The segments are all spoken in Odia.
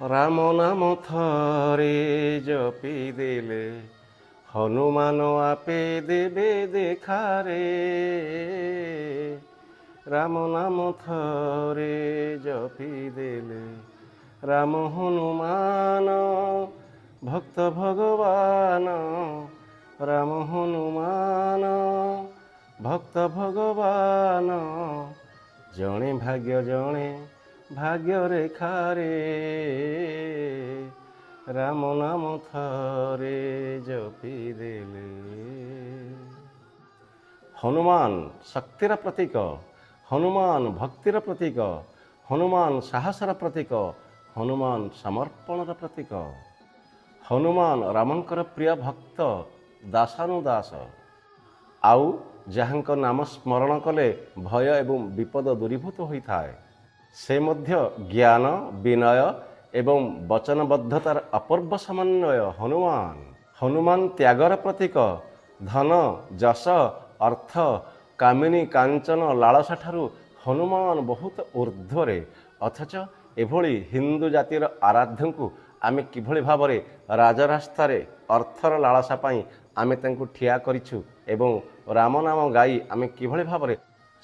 ରାମ ନାମ ଥରେ ଜପି ଦେଲେ ହନୁମାନ ଆପେ ଦେବେ ଦେଖାରେ। ରାମ ନାମ ଥରେ ଜପି ଦେଲେ ରାମ ହନୁମାନ ଭକ୍ତ ଭଗବାନ। ରାମ ହନୁମାନ ଭକ୍ତ ଭଗବାନ। ଜଣେ ଭାଗ୍ୟ ଜଣେ ଭାଗ୍ୟ ରେଖାରେ। ରାମ ନାମ ଥରେ ଜପି ଦେଲେ। ହନୁମାନ ଶକ୍ତିର ପ୍ରତୀକ, ହନୁମାନ ଭକ୍ତିର ପ୍ରତୀକ, ହନୁମାନ ସାହସର ପ୍ରତୀକ, ହନୁମାନ ସମର୍ପଣର ପ୍ରତୀକ। ହନୁମାନ ରାମଙ୍କର ପ୍ରିୟ ଭକ୍ତ, ଦାସାନୁଦାସ। ଆଉ ଯାହାଙ୍କ ନାମ ସ୍ମରଣ କଲେ ଭୟ ଏବଂ ବିପଦ ଦୂରୀଭୂତ ହୋଇଥାଏ। ସେ ମଧ୍ୟ ଜ୍ଞାନ, ବିନୟ ଏବଂ ବଚନବଦ୍ଧତାର ଅପୂର୍ବ ସମନ୍ୱୟ ହନୁମାନ। ହନୁମାନ ତ୍ୟାଗର ପ୍ରତୀକ। ଧନ, ଯଶ, ଅର୍ଥ, କାମିନୀ କାଞ୍ଚନ ଲାଳସା ଠାରୁ ହନୁମାନ ବହୁତ ଊର୍ଦ୍ଧ୍ୱରେ। ଅଥଚ ଏଭଳି ହିନ୍ଦୁ ଜାତିର ଆରାଧ୍ୟଙ୍କୁ ଆମେ କିଭଳି ଭାବରେ ରାଜରାସ୍ତାରେ ଅର୍ଥର ଲାଳସା ପାଇଁ ଆମେ ତାଙ୍କୁ ଠିଆ କରିଛୁ ଏବଂ ରାମ ନାମ ଗାଇ ଆମେ କିଭଳି ଭାବରେ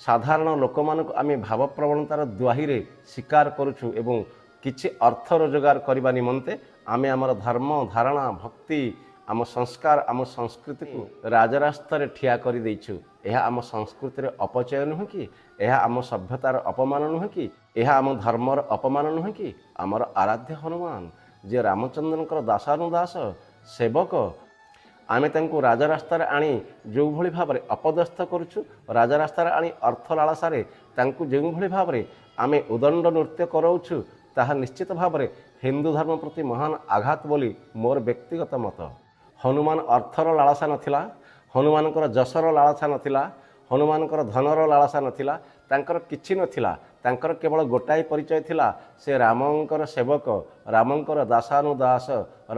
ସାଧାରଣ ଲୋକମାନଙ୍କୁ ଆମେ ଭାବପ୍ରବଣତାର ଦ୍ୱାହିରେ ଶିକାର କରୁଛୁ ଏବଂ କିଛି ଅର୍ଥ ରୋଜଗାର କରିବା ନିମନ୍ତେ ଆମେ ଆମର ଧର୍ମ, ଧାରଣା, ଭକ୍ତି, ଆମ ସଂସ୍କାର, ଆମ ସଂସ୍କୃତିକୁ ରାଜରାସ୍ତାରେ ଠିଆ କରିଦେଇଛୁ। ଏହା ଆମ ସଂସ୍କୃତିର ଅପଚୟ ନୁହେଁ କି? ଏହା ଆମ ସଭ୍ୟତାର ଅପମାନ ନୁହେଁ କି? ଏହା ଆମ ଧର୍ମର ଅପମାନ ନୁହେଁ କି? ଆମର ଆରାଧ୍ୟ ହନୁମାନ ଯିଏ ରାମଚନ୍ଦ୍ରଙ୍କର ଦାସାନୁଦାସ ସେବକ, ଆମେ ତାଙ୍କୁ ରାଜରାସ୍ତାରେ ଆଣି ଯେଉଁଭଳି ଭାବରେ ଅପଦସ୍ଥ କରୁଛୁ, ରାଜରାସ୍ତାରେ ଆଣି ଅର୍ଥ ଲାଳସାରେ ତାଙ୍କୁ ଯେଉଁଭଳି ଭାବରେ ଆମେ ଉଦଣ୍ଡ ନୃତ୍ୟ କରାଉଛୁ, ତାହା ନିଶ୍ଚିତ ଭାବରେ ହିନ୍ଦୁ ଧର୍ମ ପ୍ରତି ମହାନ ଆଘାତ ବୋଲି ମୋର ବ୍ୟକ୍ତିଗତ ମତ। ହନୁମାନ ଅର୍ଥର ଲାଳସା ନଥିଲା, ହନୁମାନଙ୍କର ଯଶର ଲାଳସା ନଥିଲା, ହନୁମାନଙ୍କର ଧନର ଲାଳସା ନଥିଲା, ତାଙ୍କର କିଛି ନଥିଲା। ତାଙ୍କର କେବଳ ଗୋଟାଏ ପରିଚୟ ଥିଲା, ସେ ରାମଙ୍କର ସେବକ, ରାମଙ୍କର ଦାସାନୁଦାସ,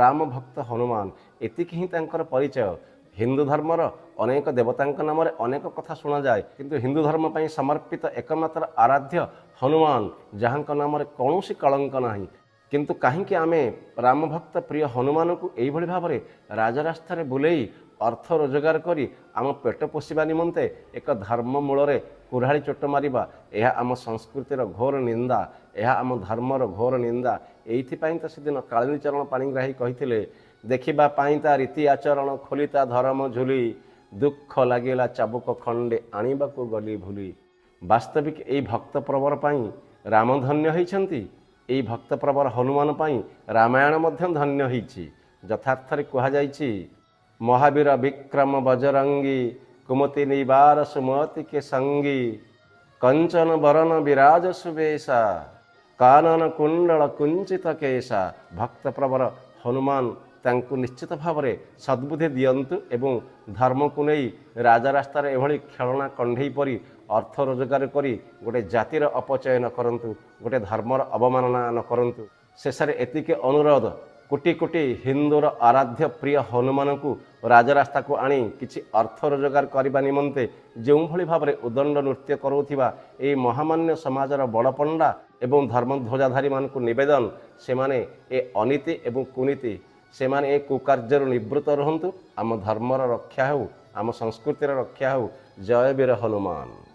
ରାମ ଭକ୍ତ ହନୁମାନ। ଏତିକି ହିଁ ତାଙ୍କର ପରିଚୟ। ହିନ୍ଦୁ ଧର୍ମର ଅନେକ ଦେବତାଙ୍କ ନାମରେ ଅନେକ କଥା ଶୁଣାଯାଏ, କିନ୍ତୁ ହିନ୍ଦୁ ଧର୍ମ ପାଇଁ ସମର୍ପିତ ଏକମାତ୍ର ଆରାଧ୍ୟ ହନୁମାନ, ଯାହାଙ୍କ ନାମରେ କୌଣସି କଳଙ୍କ ନାହିଁ। କିନ୍ତୁ କାହିଁକି ଆମେ ରାମ ଭକ୍ତ ପ୍ରିୟ ହନୁମାନଙ୍କୁ ଏଇଭଳି ଭାବରେ ରାଜରାସ୍ତାରେ ବୁଲେଇ ଅର୍ଥ ରୋଜଗାର କରି ଆମ ପେଟ ପୋଷିବା ନିମନ୍ତେ ଏକ ଧର୍ମ ମୂଳରେ କୁରାଢ଼ୀ ଚୋଟ ମାରିବା? ଏହା ଆମ ସଂସ୍କୃତିର ଘୋର ନିନ୍ଦା, ଏହା ଆମ ଧର୍ମର ଘୋର ନିନ୍ଦା। ଏଇଥିପାଇଁ ତ ସେଦିନ କାଳିନ୍ଦୀ ଚରଣ ପାଣିଗ୍ରାହୀ କହିଥିଲେ, ଦେଖିବା ପାଇଁ ତା ରୀତି ଆଚରଣ ଖୋଲି ତା ଧରମ ଝୁଲି, ଦୁଃଖ ଲାଗିଲା ଚାବୁକ ଖଣ୍ଡେ ଆଣିବାକୁ ଗଲି ଭୁଲି। ବାସ୍ତବିକ ଏହି ଭକ୍ତ ପ୍ରବର ପାଇଁ ରାମ ଧନ୍ୟ ହୋଇଛନ୍ତି। ଏହି ଭକ୍ତ ପ୍ରବର ହନୁମାନ ପାଇଁ ରାମାୟଣ ମଧ୍ୟ ଧନ୍ୟ ହୋଇଛି। ଯଥାର୍ଥରେ କୁହାଯାଇଛି, ମହାବୀର ବିକ୍ରମ ବଜରଙ୍ଗୀ, କୁମତି ନିବାର ସୁମତି କେ ସଙ୍ଗୀ, କଞ୍ଚନ ବରନ ବିରାଜ ସୁବେଶା, କାନନ କୁଣ୍ଡଳ କୁଞ୍ଚିତ କେଶା। ଭକ୍ତ ପ୍ରବର ହନୁମାନ ତାଙ୍କୁ ନିଶ୍ଚିତ ଭାବରେ ସଦ୍ବୁଦ୍ଧି ଦିଅନ୍ତୁ ଏବଂ ଧର୍ମକୁ ନେଇ ରାଜରାସ୍ତାରେ ଏଭଳି ଖେଳଣା କଣ୍ଢେଇ ପରି ଅର୍ଥ ରୋଜଗାର କରି ଗୋଟେ ଜାତିର ଅପଚୟ ନ କରନ୍ତୁ, ଗୋଟେ ଧର୍ମର ଅବମାନନା ନ କରନ୍ତୁ। ଶେଷରେ ଏତିକି ଅନୁରୋଧ, କୋଟି କୋଟି ହିନ୍ଦୁର ଆରାଧ୍ୟ ପ୍ରିୟ ହନୁମାନଙ୍କୁ ରାଜରାସ୍ତାକୁ ଆଣି କିଛି ଅର୍ଥ ରୋଜଗାର କରିବା ନିମନ୍ତେ ଯେଉଁଭଳି ଭାବରେ ଉଦଣ୍ଡ ନୃତ୍ୟ କରାଉଥିବା ଏହି ମହାମାନ୍ୟ ସମାଜର ବଡ଼ ପଣ୍ଡା ଏବଂ ଧର୍ମଧ୍ୱଜାଧାରୀମାନଙ୍କୁ ନିବେଦନ, ସେମାନେ ଏ ଅନୀତି ଏବଂ କୁନୀତି, ସେମାନେ ଏ କୁକାର୍ଯ୍ୟରୁ ନିବୃତ୍ତ ରୁହନ୍ତୁ। ଆମ ଧର୍ମର ରକ୍ଷା ହେଉ, ଆମ ସଂସ୍କୃତିର ରକ୍ଷା ହେଉ। ଜୟ ବୀର ହନୁମାନ।